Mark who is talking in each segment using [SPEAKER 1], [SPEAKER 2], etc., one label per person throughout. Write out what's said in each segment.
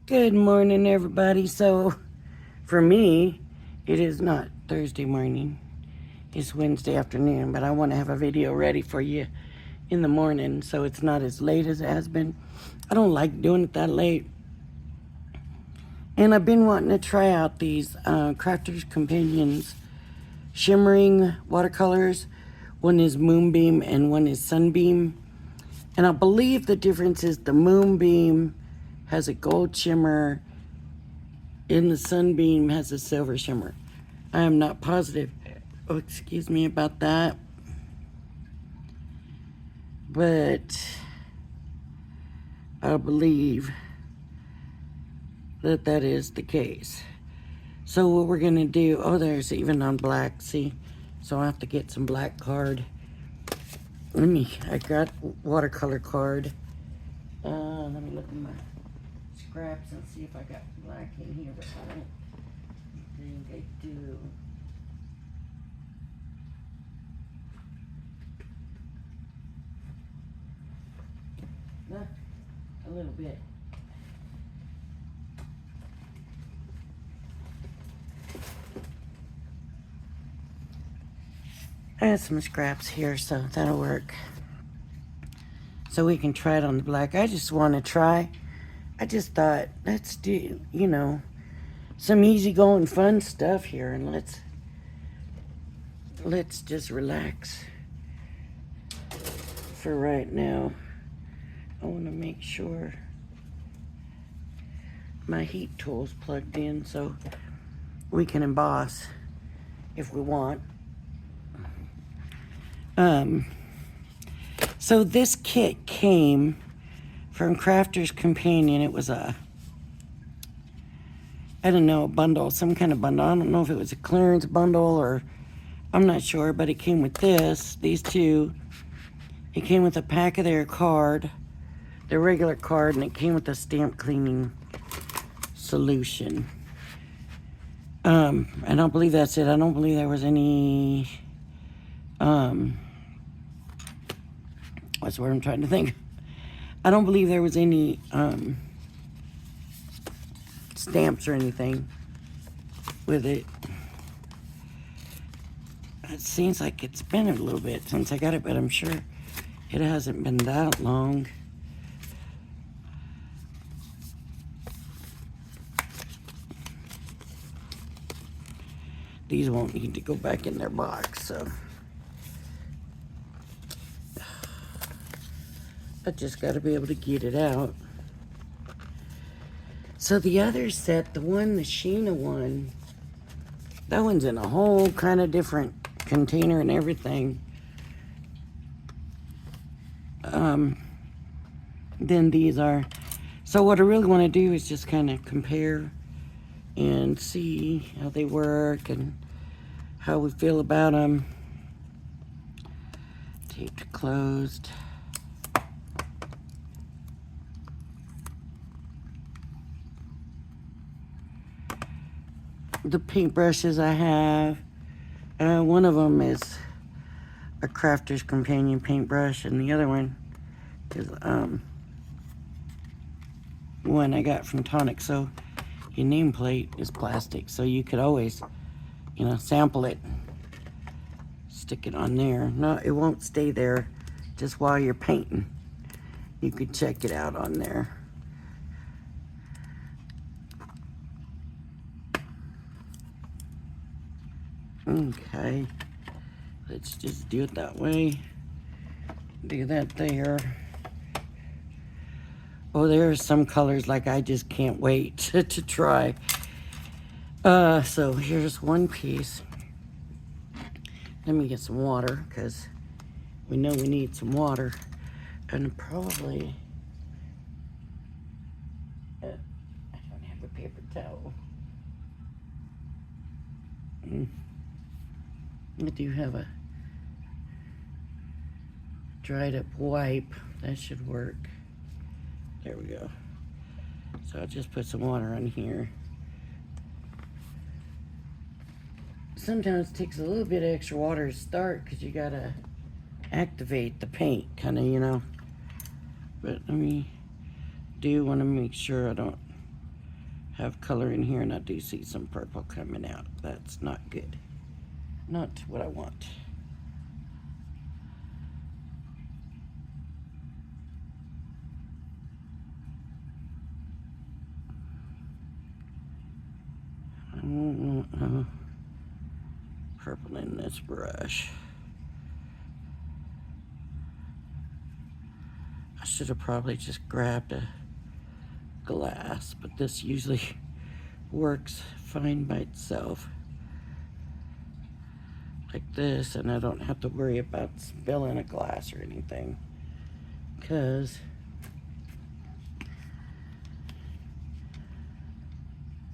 [SPEAKER 1] Good morning, everybody. So, for me, it is not Thursday morning. It's Wednesday afternoon, but I want to have a video ready for you in the morning so it's not as late as it has been. I don't like doing it that late. And I've been wanting to try out these Crafter's Companions shimmering watercolors. One is Moonbeam and one is Sunbeam. And I believe the difference is the Moonbeam has a gold shimmer and the Sunbeam has a silver shimmer. I am not positive. Oh, excuse me about that. But I believe that that is the case. So what we're gonna do, oh, there's even on black, see? So I have to get some black card. I got watercolor card. Let me look at my scraps and see if I got black in here, but I don't think I do. A little bit. I have some scraps here, so that'll work. So we can try it on the black. I just want to try. I just thought, let's do, some easygoing fun stuff here, and let's just relax for right now. I want to make sure my heat tool's plugged in so we can emboss if we want. So this kit came from Crafter's Companion. It was a bundle, some kind of bundle. I don't know if it was a clearance bundle or I'm not sure, but it came with these two. It came with a pack of their card, their regular card, and it came with a stamp cleaning solution. And I don't believe that's it. I don't believe there was any, what's the word I'm trying to think? I don't believe there was any, stamps or anything with it. It seems like it's been a little bit since I got it, but I'm sure it hasn't been that long. These won't need to go back in their box, so I just got to be able to get it out. So the other set, the Sheena one, that one's in a whole kind of different container and everything than these are. So what I really want to do is just kind of compare and see how they work and how we feel about them. Taped closed. The paintbrushes I have, one of them is a Crafter's Companion paintbrush, and the other one is one I got from Tonic. So your nameplate is plastic, so you could always, sample it, stick it on there. No, it won't stay there just while you're painting. You could check it out on there. Okay, let's just do it that way. Do that there. Oh, there are some colors like I just can't wait to try. So here's one piece. Let me get some water because we know we need some water. And probably, I don't have a paper towel. I do have a dried up wipe. That should work. There we go. So I'll just put some water on here. Sometimes it takes a little bit of extra water to start because you gotta activate the paint, kind of, But let me do want to make sure I don't have color in here, and I do see some purple coming out. That's not good. Not what I want. Purple in this brush. I should have probably just grabbed a glass, but this usually works fine by itself. Like this, and I don't have to worry about spilling a glass or anything, because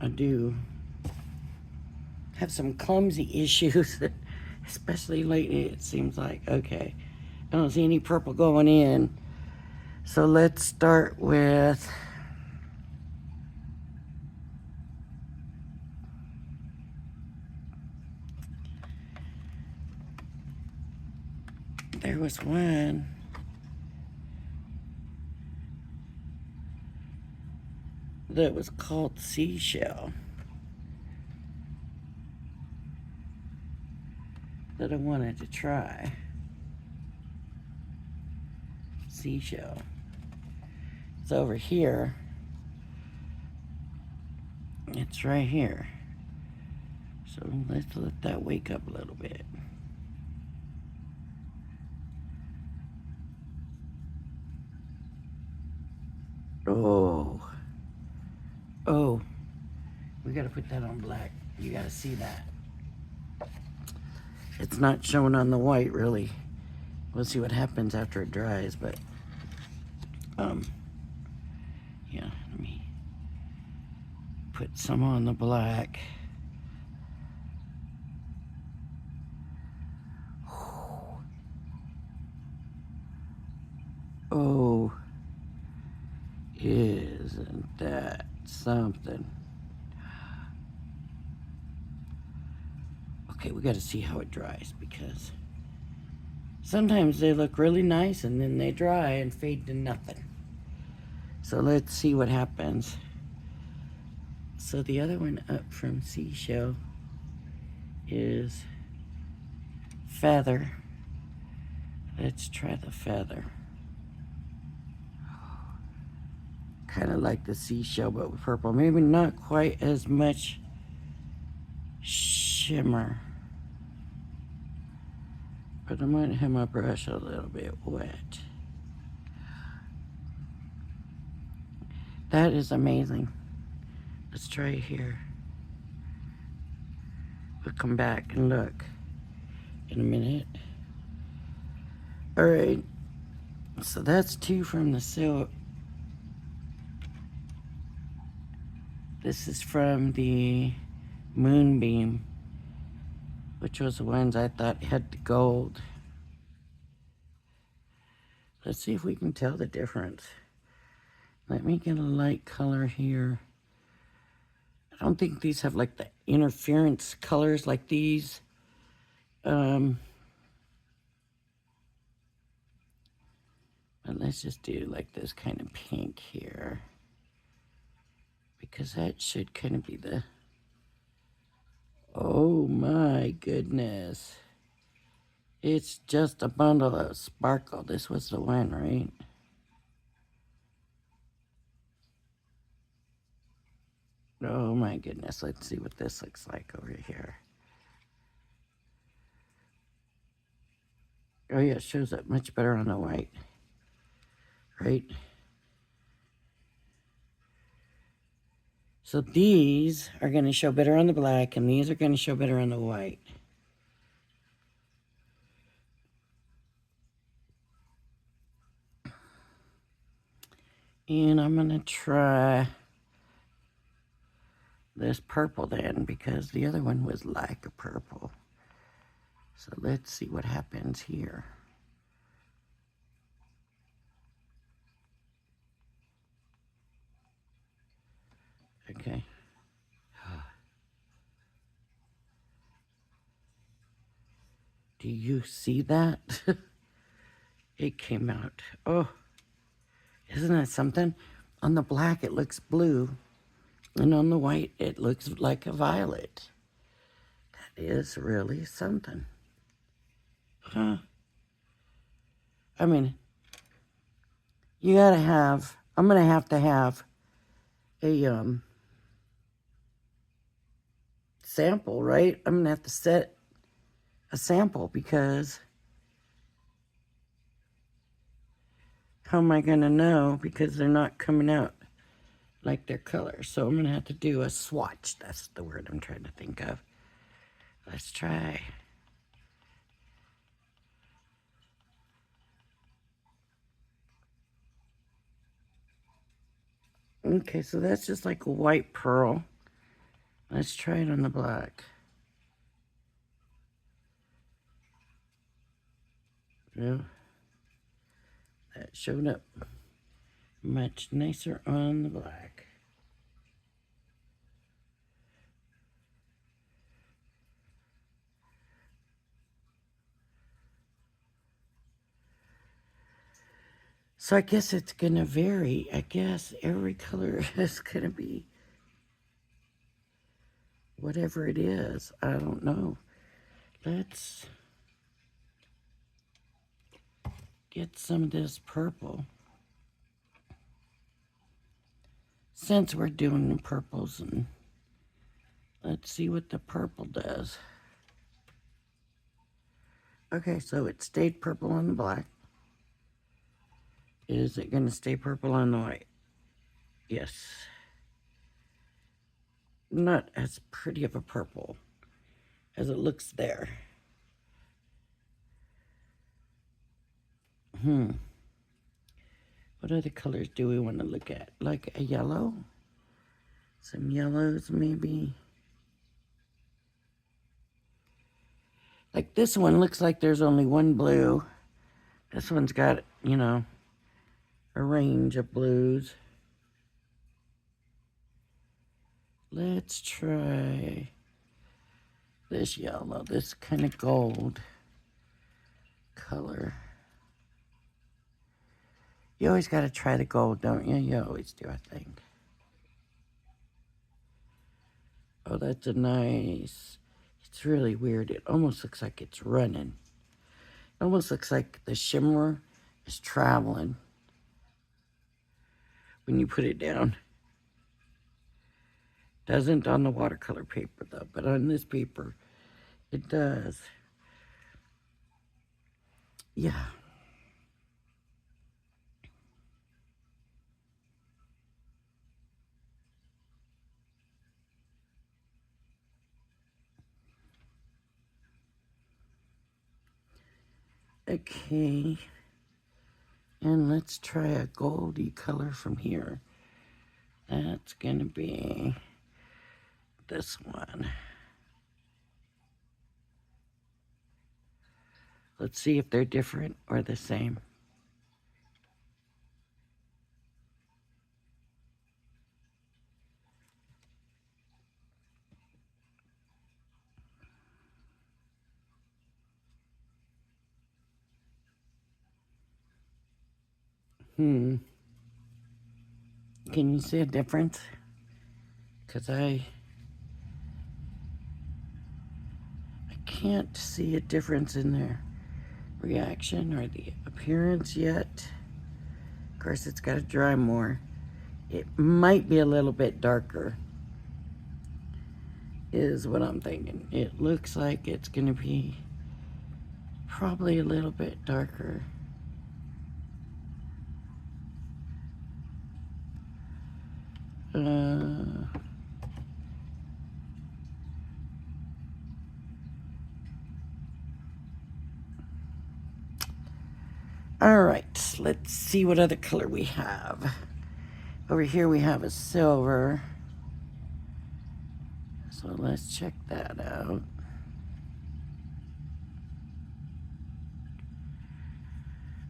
[SPEAKER 1] I do have some clumsy issues, especially lately. It seems like, okay, I don't see any purple going in. So let's start with there was one that was called Seashell that I wanted to try. Seashell. It's over here. It's right here. So let's let that wake up a little bit. Oh. Oh. We gotta put that on black. You gotta see that. It's not showing on the white, really. We'll see what happens after it dries, but yeah, let me put some on the black. Oh, isn't that something? Okay, we got to see how it dries, because sometimes they look really nice and then they dry and fade to nothing. So let's see what happens. So the other one up from Seashell is Feather. Let's try the Feather. Kind of like the Seashell, but with purple. Maybe not quite as much shimmer. But I might have my brush a little bit wet. That is amazing. Let's try it here. We'll come back and look in a minute. All right, so that's two from the silk. This is from the Moonbeam, which was the ones I thought had the gold. Let's see if we can tell the difference. Let me get a light color here. I don't think these have like the interference colors like these. But let's just do like this kind of pink here, because that should kind of be the, oh my goodness. It's just a bundle of sparkle. This was the one, right? Oh my goodness. Let's see what this looks like over here. Oh yeah, it shows up much better on the white, right? So these are going to show better on the black, and these are going to show better on the white. And I'm going to try this purple then, because the other one was like a purple. So let's see what happens here. Okay. Do you see that? It came out. Oh, isn't that something? On the black, it looks blue. And on the white, it looks like a violet. That is really something. Huh. I mean, you gotta have, I'm gonna have to have a sample, right? I'm gonna have to set a sample because how am I gonna know? Because they're not coming out like their color. So I'm gonna have to do a swatch. That's the word I'm trying to think of. Let's try. Okay, so that's just like a white pearl. Let's try it on the black. Yeah, that showed up much nicer on the black. So I guess it's gonna vary. I guess every color is gonna be whatever it is. I don't know. Let's get some of this purple. Since we're doing the purples, and let's see what the purple does. Okay, so it stayed purple on the black. Is it gonna stay purple on the white? Yes. Not as pretty of a purple as it looks there. What other colors do we want to look at? Like a yellow? Some yellows, maybe. Like this one looks like there's only one blue. This one's got, you know, a range of blues. Let's try this yellow, this kind of gold color. You always got to try the gold, don't you? You always do, I think. Oh, that's a nice, it's really weird. It almost looks like it's running. It almost looks like the shimmer is traveling when you put it down. Doesn't on the watercolor paper though, but on this paper it does. Yeah. Okay. And let's try a goldy color from here. That's gonna be this one. Let's see if they're different or the same. Can you see a difference? Because I can't see a difference in their reaction or the appearance yet. Of course, it's got to dry more. It might be a little bit darker, is what I'm thinking. It looks like it's going to be probably a little bit darker. All right, let's see what other color we have. Over here we have a silver. So let's check that out.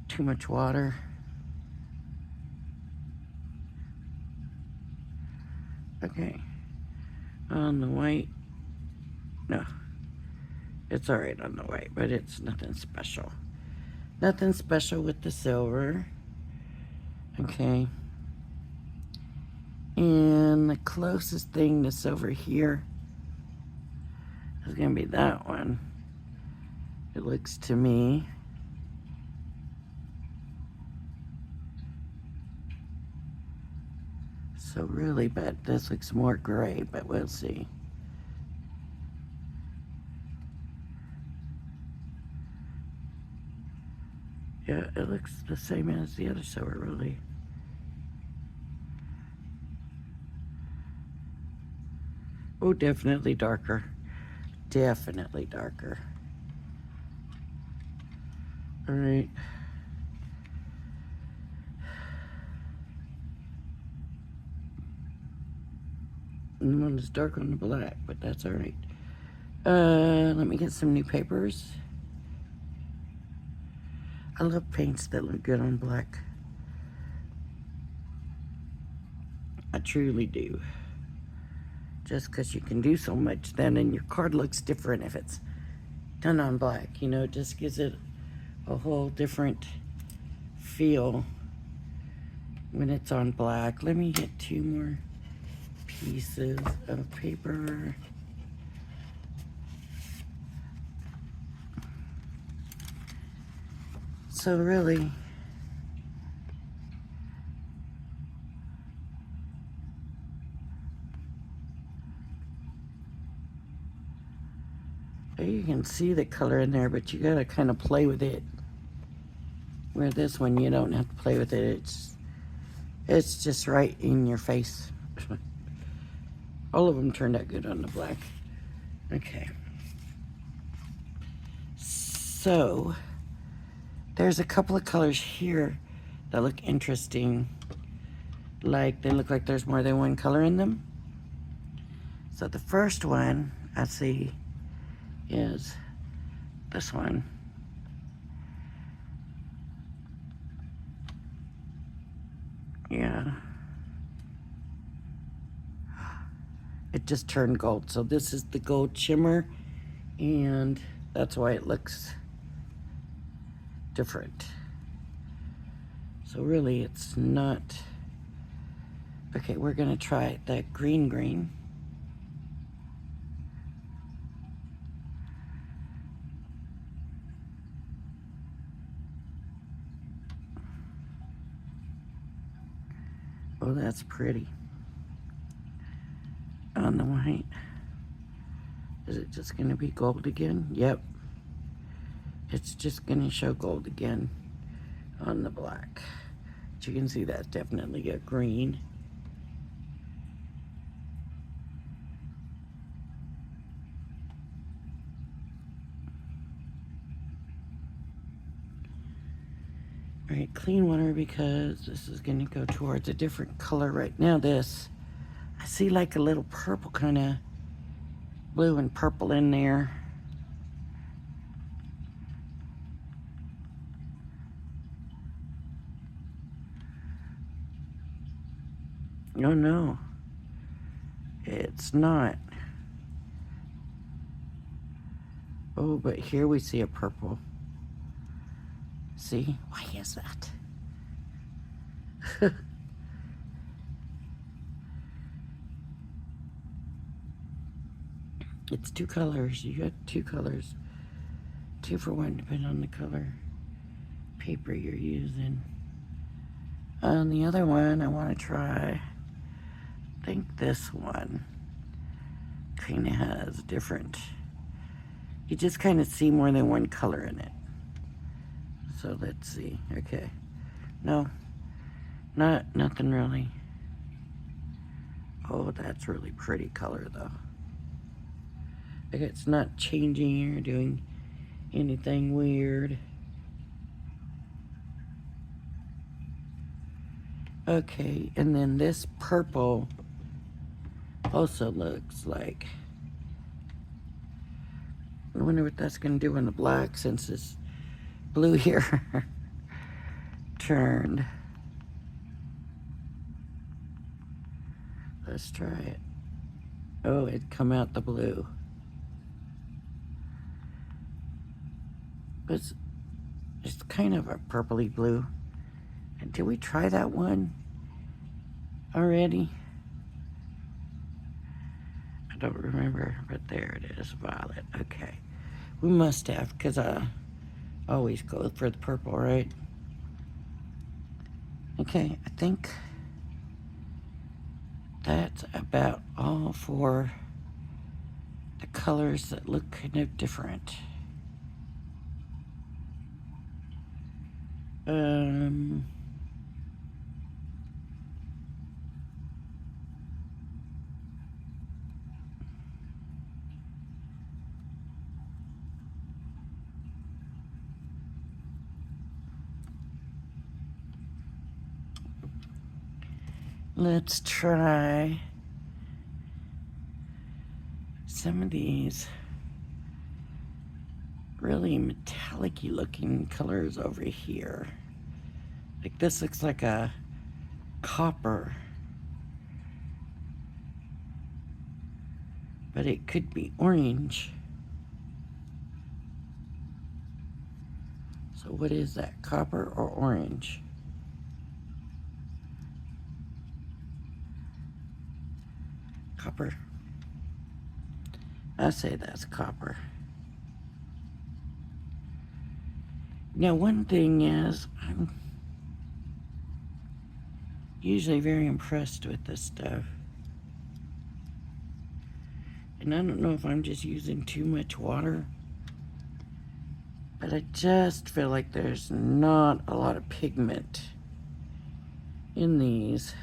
[SPEAKER 1] Too much water. Okay. On the white. No. It's all right on the white, but it's nothing special. Nothing special with the silver. Okay. And the closest thing that's over here is going to be that one. It looks to me. So really, but this looks more gray, but we'll see. Yeah, it looks the same as the other, so it really... Oh, definitely darker. Definitely darker. All right. And the one is dark on the black, but that's all right. Let me get some new papers. I love paints that look good on black. I truly do. Just because you can do so much then, and your card looks different if it's done on black. You know, it just gives it a whole different feel when it's on black. Let me get 2 more pieces of paper. So really, you can see the color in there, but you gotta kind of play with it. Where this one, you don't have to play with it. It's just right in your face. All of them turned out good on the black. Okay. So, there's a couple of colors here that look interesting. Like, they look like there's more than one color in them. So the first one I see is this one. Yeah. It just turned gold. So this is the gold shimmer, and that's why it looks different. So really it's not. Okay, we're gonna try that green. Oh, that's pretty. On the white. Is it just gonna be gold again? Yep. It's just gonna show gold again on the black. But you can see that's definitely a green. All right, clean water, because this is gonna go towards a different color right now. This, I see like a little purple, kind of blue and purple in there. Oh no, it's not. Oh, but here we see a purple. See, why is that? It's 2 colors. You got 2 colors. 2 for 1, depending on the color paper you're using. On the other one, I want to try, I think this one kind of has different, you just kind of see more than one color in it. So let's see. Okay. No, nothing really. Oh, that's really pretty color though. Okay, it's not changing or doing anything weird. Okay, and then this purple also looks like, I wonder what that's gonna do in the black, since this blue here turned. Let's try it. Oh, it come out the blue. But it's kind of a purpley blue. And did we try that one already? don't remember, but there it is, violet. Okay. We must have, because I always go for the purple, right? Okay, I think that's about all for the colors that look kind of different. Let's try some of these really metallic-y looking colors over here. Like this looks like a copper, but it could be orange. So what is that, copper or orange? Copper. I say that's copper. Now, one thing is, I'm usually very impressed with this stuff. And I don't know if I'm just using too much water, but I just feel like there's not a lot of pigment in these.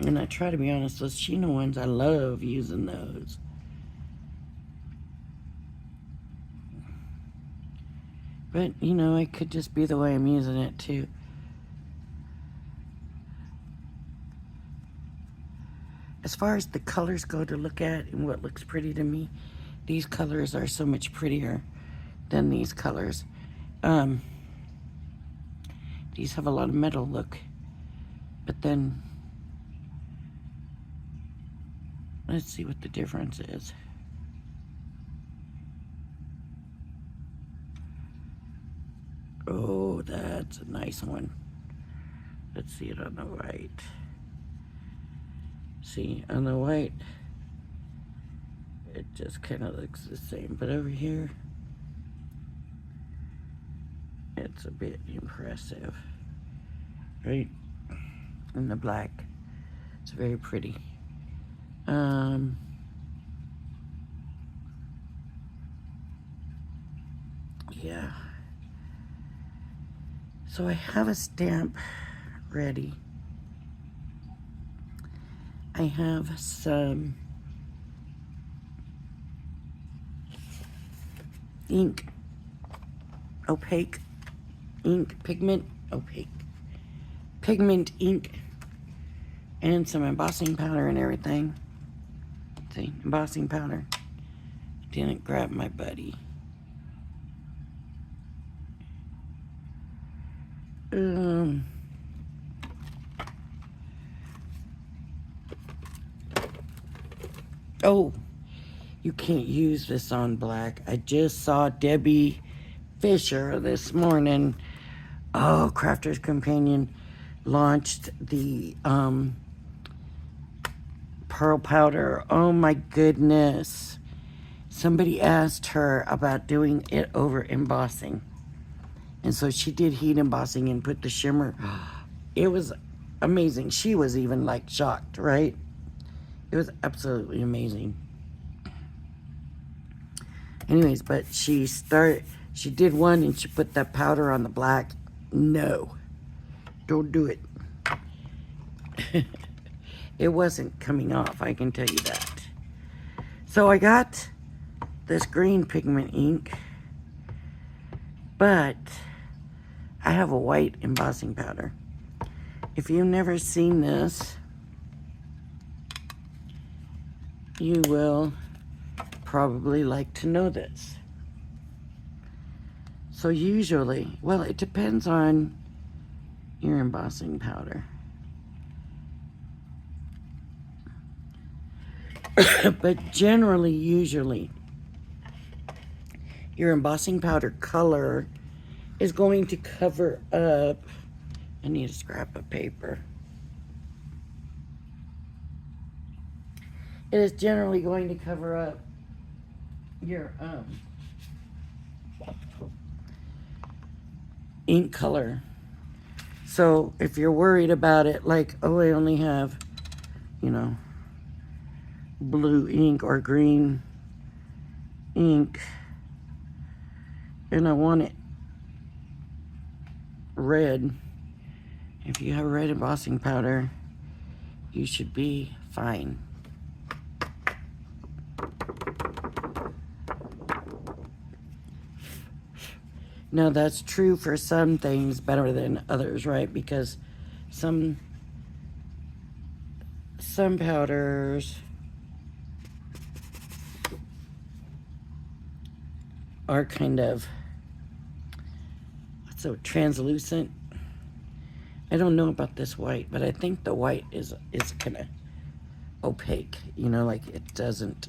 [SPEAKER 1] And I try to be honest, those Shimmer ones, I love using those. But, you know, it could just be the way I'm using it, too. As far as the colors go to look at and what looks pretty to me, these colors are so much prettier than these colors. These have a lot of metal look. But then, let's see what the difference is. Oh, that's a nice one. Let's see it on the white. See, on the white, it just kind of looks the same. But over here, it's a bit impressive. Right? And the black, it's very pretty. Yeah. So I have a stamp ready. I have some ink, opaque ink, pigment ink, and some embossing powder and everything. See, embossing powder. Didn't grab my buddy. Oh, you can't use this on black. I just saw Debbie Fisher this morning. Oh, Crafter's Companion launched the pearl powder. Oh my goodness. Somebody asked her about doing it over embossing. And so she did heat embossing and put the shimmer. It was amazing. She was even like shocked, right? It was absolutely amazing. Anyways, but she did one and she put that powder on the black. No, don't do it. It wasn't coming off, I can tell you that. So I got this green pigment ink, but I have a white embossing powder. If you've never seen this, you will probably like to know this. So usually, well, it depends on your embossing powder. But generally, usually, your embossing powder color is going to cover up I need a scrap of paper. It is generally going to cover up your ink color. So if you're worried about it, like, oh, I only have, you know, blue ink or green ink, and I want it red. If you have red embossing powder, you should be fine. Now that's true for some things better than others, right? Because some powders are kind of so translucent. I don't know about this white, but I think the white is kind of opaque, you know, like it doesn't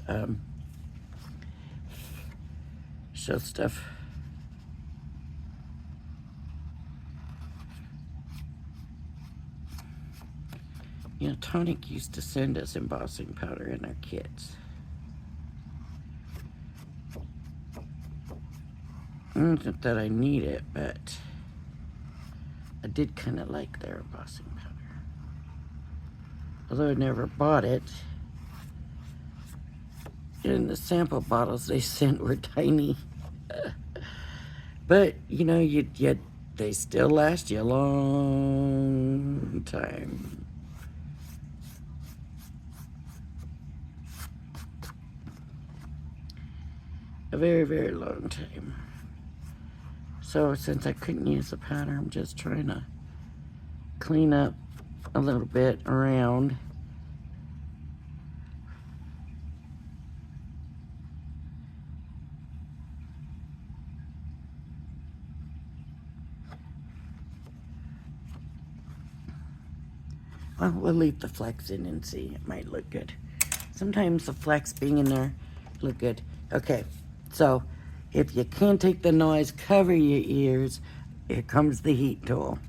[SPEAKER 1] show stuff. You know, Tonic used to send us embossing powder in our kits. Not that I need it, but I did kind of like their embossing powder. Although I never bought it. And the sample bottles they sent were tiny. But, you know, they still last you a long time. A very, very long time. So since I couldn't use the powder, I'm just trying to clean up a little bit around. Well, we'll leave the flecks in and see. It might look good. Sometimes the flecks being in there look good. Okay, so if you can't take the noise, cover your ears. Here comes the heat tool.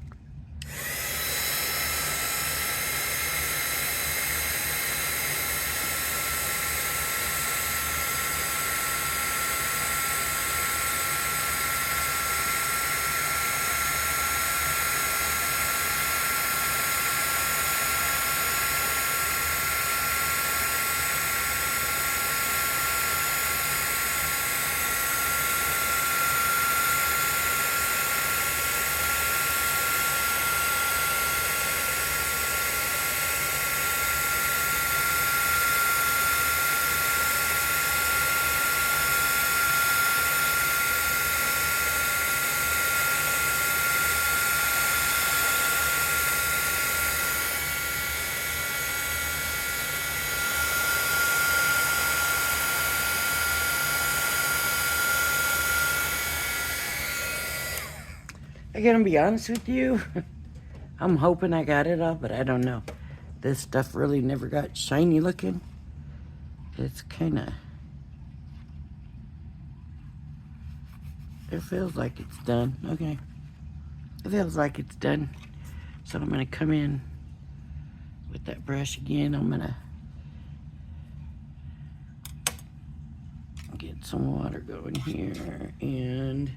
[SPEAKER 1] I'm gonna be honest with you. I'm hoping I got it all, but I don't know. This stuff really never got shiny looking. It's kinda, it feels like it's done. Okay. It feels like it's done. So I'm gonna come in with that brush again. I'm gonna get some water going here, and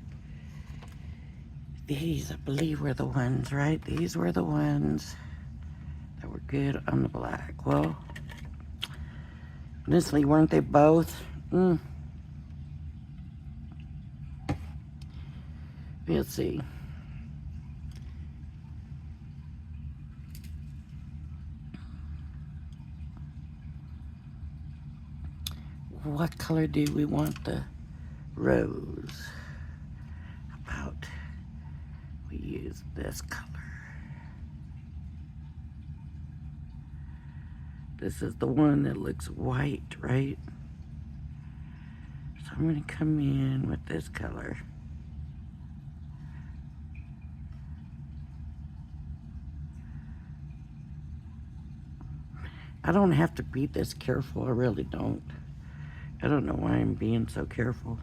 [SPEAKER 1] these, I believe, were the ones, right? These were the ones that were good on the black. Well, honestly, weren't they both? Let's see. What color do we want the rose? How about we use this color? This is the one that looks white, right? So I'm gonna come in with this color. I don't have to be this careful, I really don't. I don't know why I'm being so careful.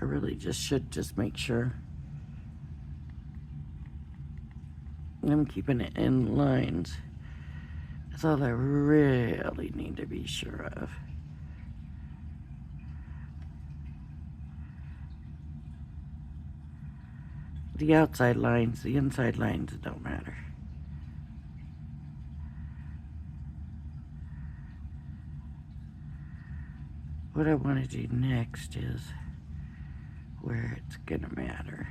[SPEAKER 1] I really should make sure I'm keeping it in lines. That's all I really need to be sure of. The outside lines, the inside lines don't matter. What I want to do next is where it's gonna matter.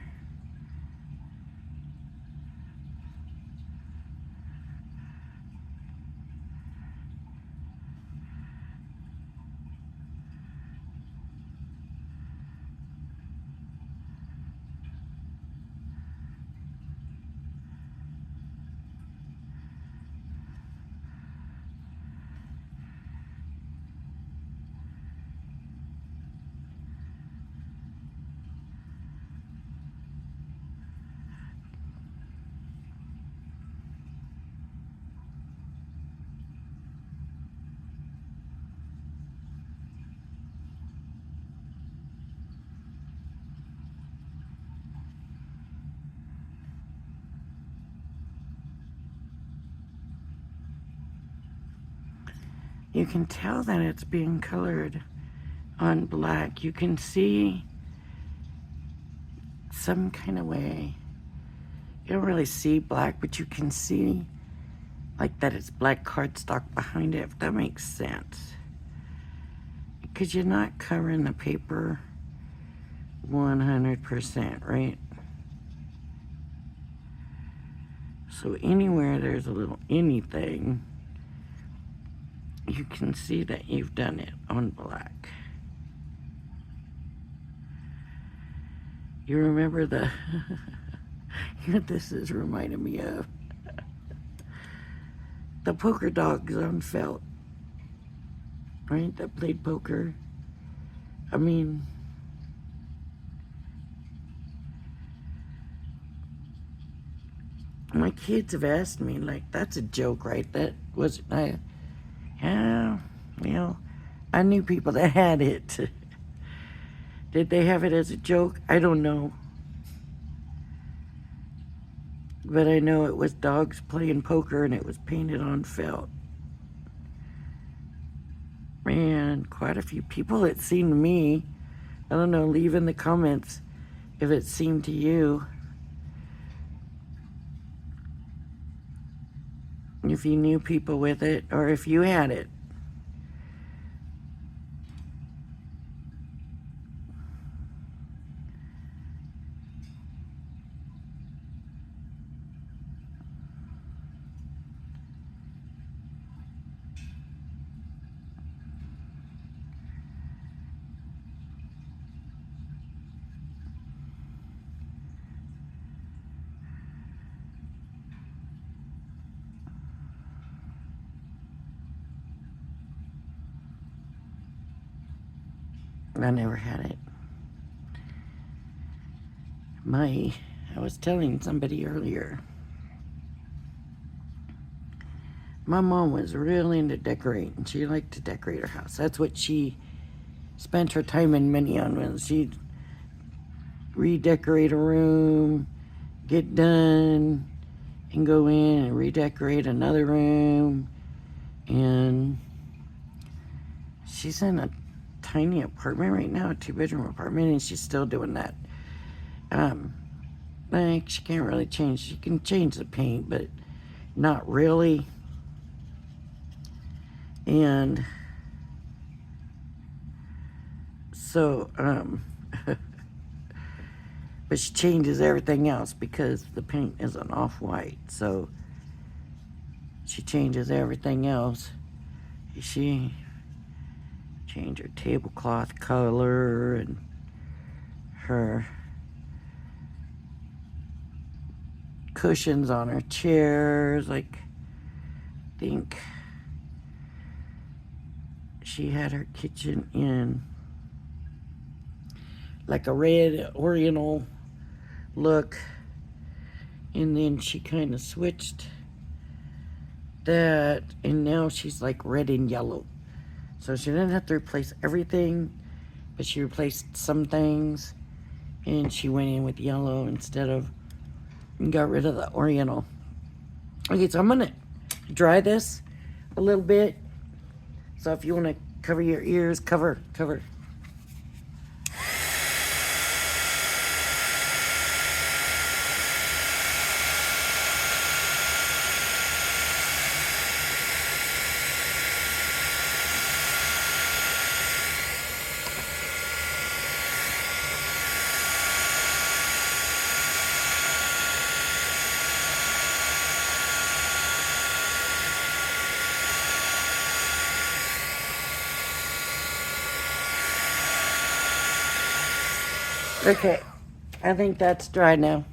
[SPEAKER 1] You can tell that it's being colored on black. You can see some kind of way. You don't really see black, but you can see like that it's black cardstock behind it, if that makes sense. Because you're not covering the paper 100%, right? So anywhere there's a little anything, you can see that you've done it on black. You remember the, this is reminding me of the poker dogs on felt, right? That played poker. I mean, my kids have asked me, like, that's a joke, right? That wasn't, yeah, well, I knew people that had it. Did they have it as a joke? I don't know. But I know it was dogs playing poker and it was painted on felt. Man, quite a few people, it seemed to me. I don't know, leave in the comments if it seemed to you. If you knew people with it, or if you had it. I never had it. I was telling somebody earlier, my mom was real into decorating. She liked to decorate her house. That's what she spent her time and money on, when she'd redecorate a room, get done, and go in and redecorate another room. And she's in a tiny apartment right now, a 2-bedroom apartment, and she's still doing that. Like, she can't really change. She can change the paint, but not really. And so, but she changes everything else because the paint isn't off-white. So she changes everything else. She changed her tablecloth color and her cushions on her chairs. Like, I think she had her kitchen in like a red oriental look, and then she kind of switched that, and now she's like red and yellow. So she didn't have to replace everything, but she replaced some things. And she went in with yellow instead of, and got rid of the oriental. Okay, so I'm gonna dry this a little bit. So if you wanna cover your ears, cover. Okay, I think that's dry now.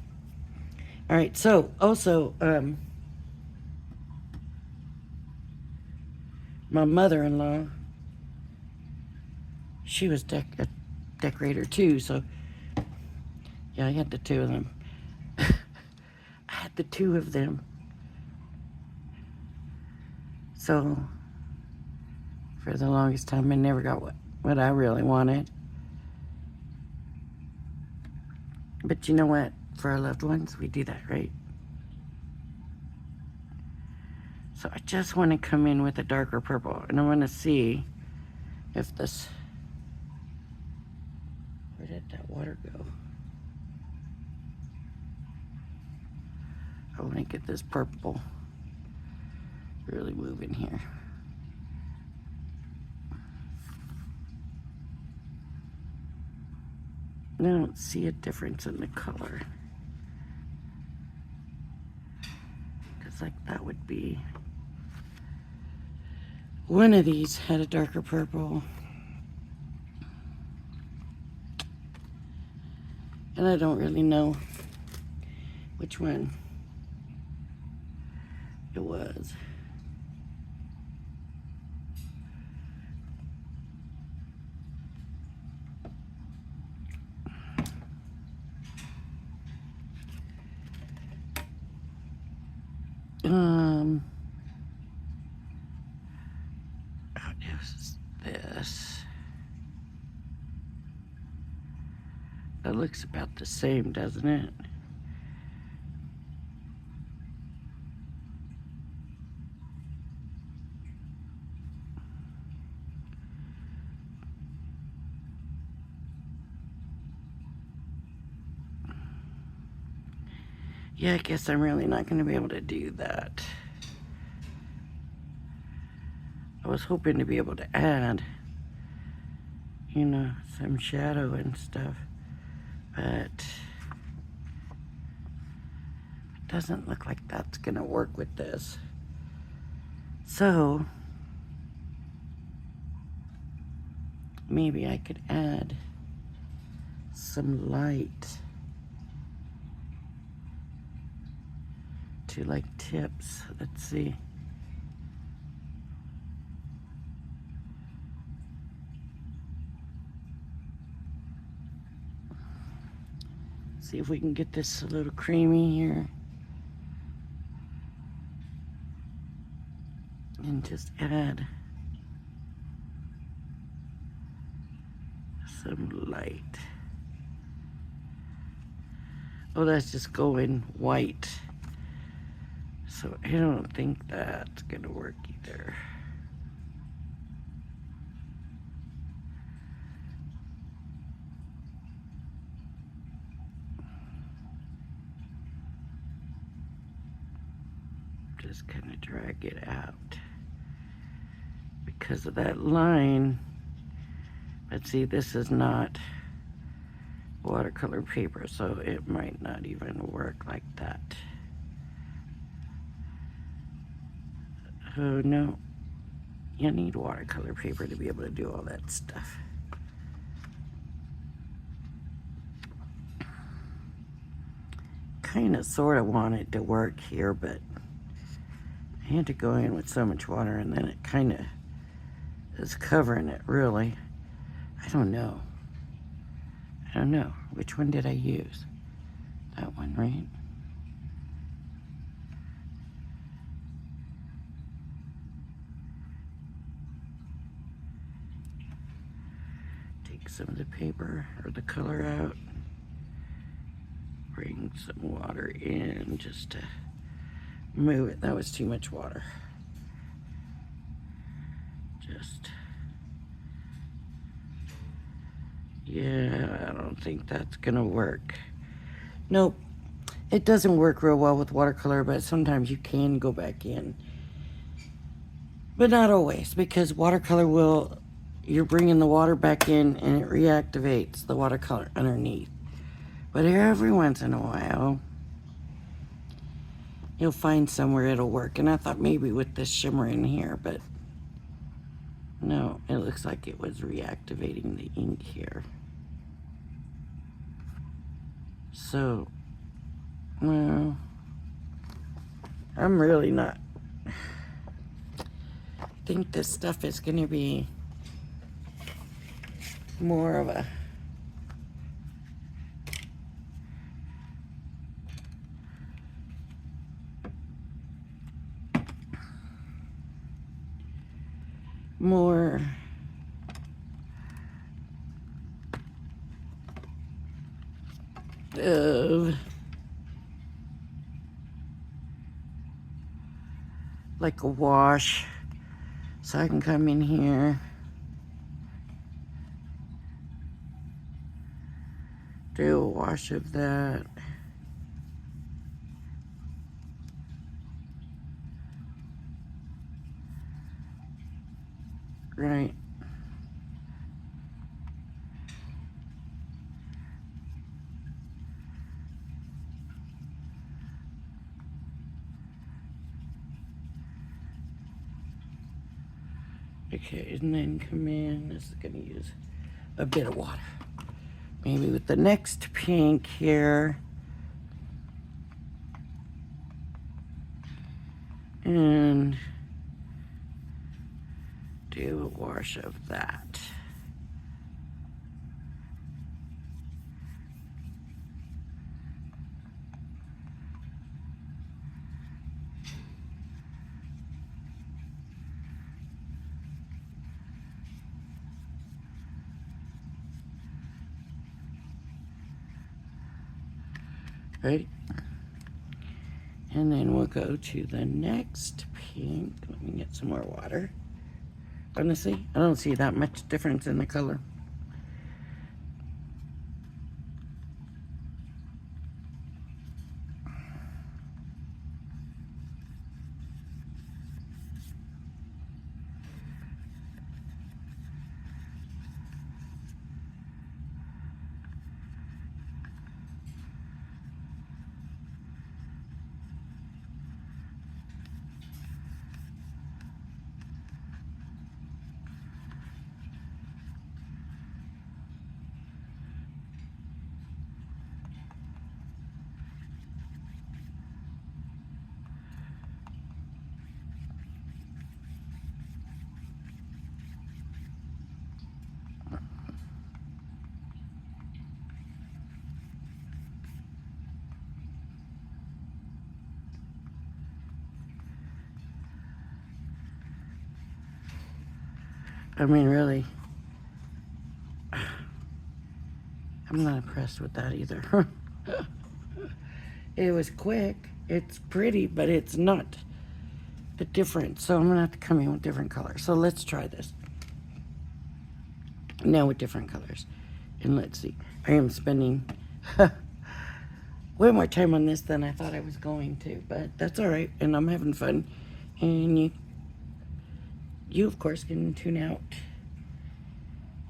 [SPEAKER 1] All right, so also, my mother-in-law, she was a decorator too, so yeah, I had the two of them. I had the two of them. So for the longest time, I never got what I really wanted. But you know what? For our loved ones, we do that, right? So I just want to come in with a darker purple, and I want to see if this, where did that water go? I want to get this purple really moving here. I don't see a difference in the color. Because like that would be, one of these had a darker purple. And I don't really know which one it was. It was this. That looks about the same, doesn't it? Yeah, I guess I'm really not going to be able to do that. I was hoping to be able to add, you know, some shadow and stuff, but it doesn't look like that's going to work with this. So maybe I could add some light to like tips. Let's see. See if we can get this a little creamy here. And just add some light. Oh, that's just going white. So I don't think that's gonna work either. Just kind of drag it out because of that line. But see, this is not watercolor paper, so it might not even work like that. Oh no, you need watercolor paper to be able to do all that stuff. Kind of sort of want it to work here, but I had to go in with so much water, and then it kind of is covering it, really. I don't know. Which one did I use? That one, right? Take some of the paper or the color out. bring some water in just to move it. That was too much water. Just, yeah, I don't think that's gonna work. Nope, it doesn't work real well with watercolor, but sometimes you can go back in. But not always, because watercolor will, you're bringing the water back in and it reactivates the watercolor underneath. But every once in a while, you'll find somewhere it'll work. And I thought maybe with this shimmer in here, but no, it looks like it was reactivating the ink here. So, well, I'm really not. I think this stuff is going to be more of a more of like a wash. So I can come in here, do a wash of that. Right. Okay, and then come in. This is going to use a bit of water. Maybe with the next pink here. And do a wash of that. Right? And then we'll go to the next pink. Let me get some more water. Honestly, I don't see that much difference in the color. I mean, really, I'm not impressed with that either. It was quick. It's pretty, but it's not the difference. So I'm going to have to come in with different colors. So let's try this. Now with different colors. And let's see. I am spending way more time on this than I thought I was going to. But that's all right. And I'm having fun. And you of course, can tune out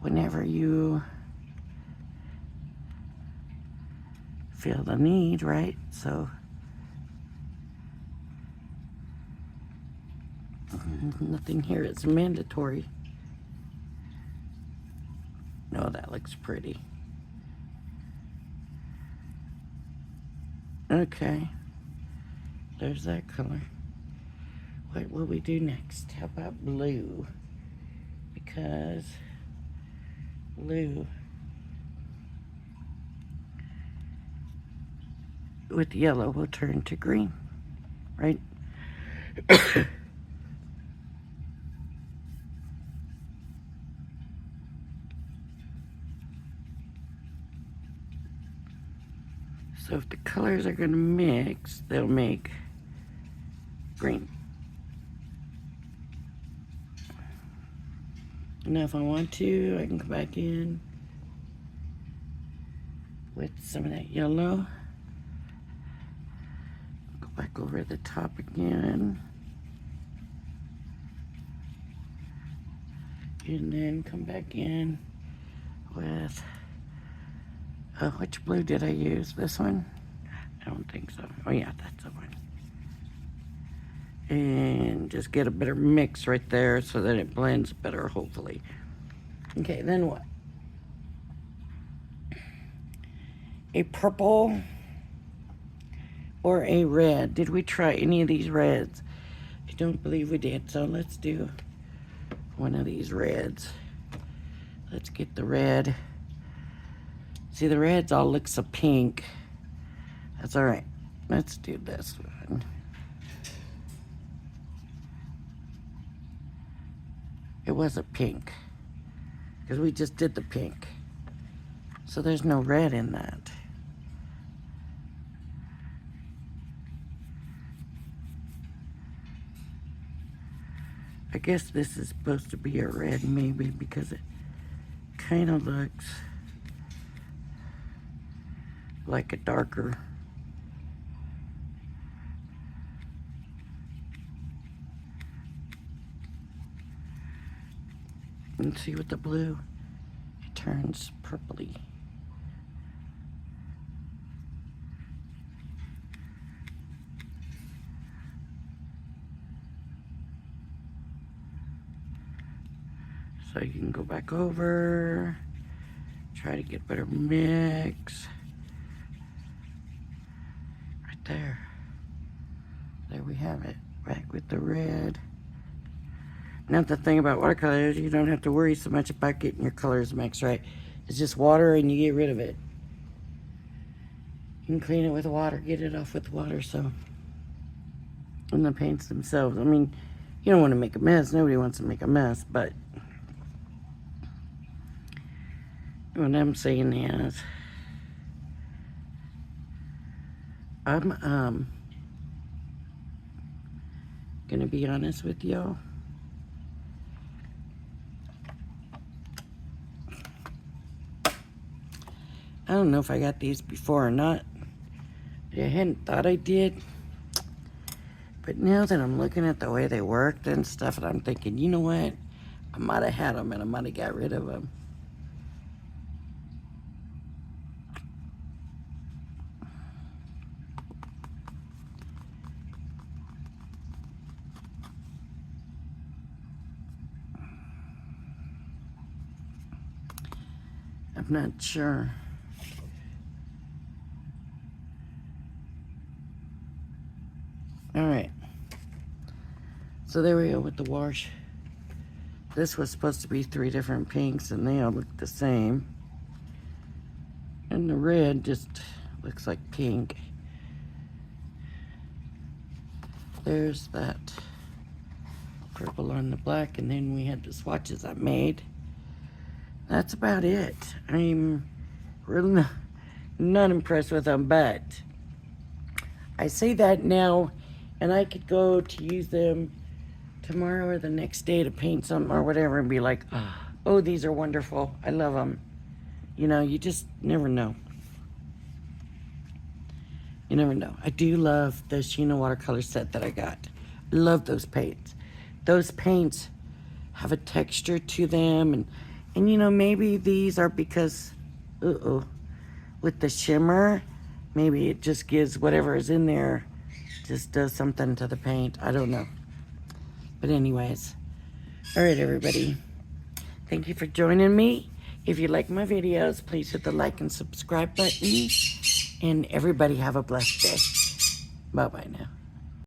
[SPEAKER 1] whenever you feel the need, right? So nothing here is mandatory. No, that looks pretty. Okay, there's that color. What will we do next? How about blue? Because blue with yellow will turn to green, right? So if the colors are going to mix, they'll make green. Now if I want to, I can come back in with some of that yellow. Go back over the top again. And then come back in with, which blue did I use? This one? I don't think so. Oh yeah, that's the one. And just get a better mix right there so that it blends better, hopefully. Okay, then what? A purple or a red. Did we try any of these reds? I don't believe we did, so let's do one of these reds. Let's get the red. See, the reds all look so pink. That's all right. Let's do this one. It was a pink, because we just did the pink. So there's no red in that. I guess this is supposed to be a red, maybe, because it kind of looks like a darker. And see with the blue, it turns purpley. So you can go back over, try to get better mix. Right there. There we have it, back with the red. Now the thing about watercolor is you don't have to worry so much about getting your colors mixed right. It's just water and you get rid of it. You can clean it with water, get it off with water, so. And the paints themselves, I mean, you don't want to make a mess. Nobody wants to make a mess, but what I'm saying is, I'm gonna be honest with y'all. I don't know if I got these before or not. I hadn't thought I did. But now that I'm looking at the way they worked and stuff, and I'm thinking, you know what? I might have had them and I might have got rid of them. I'm not sure. All right. So there we go with the wash. This was supposed to be 3 different pinks and they all look the same. And the red just looks like pink. There's that purple on the black, and then we had the swatches I made. That's about it. I'm really not impressed with them, but I say that now, and I could go to use them tomorrow or the next day to paint something or whatever and be like, oh, these are wonderful. I love them. You know, you just never know. You never know. I do love the Shimmer Watercolor set that I got. I love those paints. Those paints have a texture to them, and you know, maybe these are because, with the shimmer, maybe it just gives whatever is in there, just does something to the paint. I don't know. But anyways, all right, everybody. Thank you for joining me. If you like my videos, please hit the like and subscribe button. And everybody have a blessed day. Bye-bye now.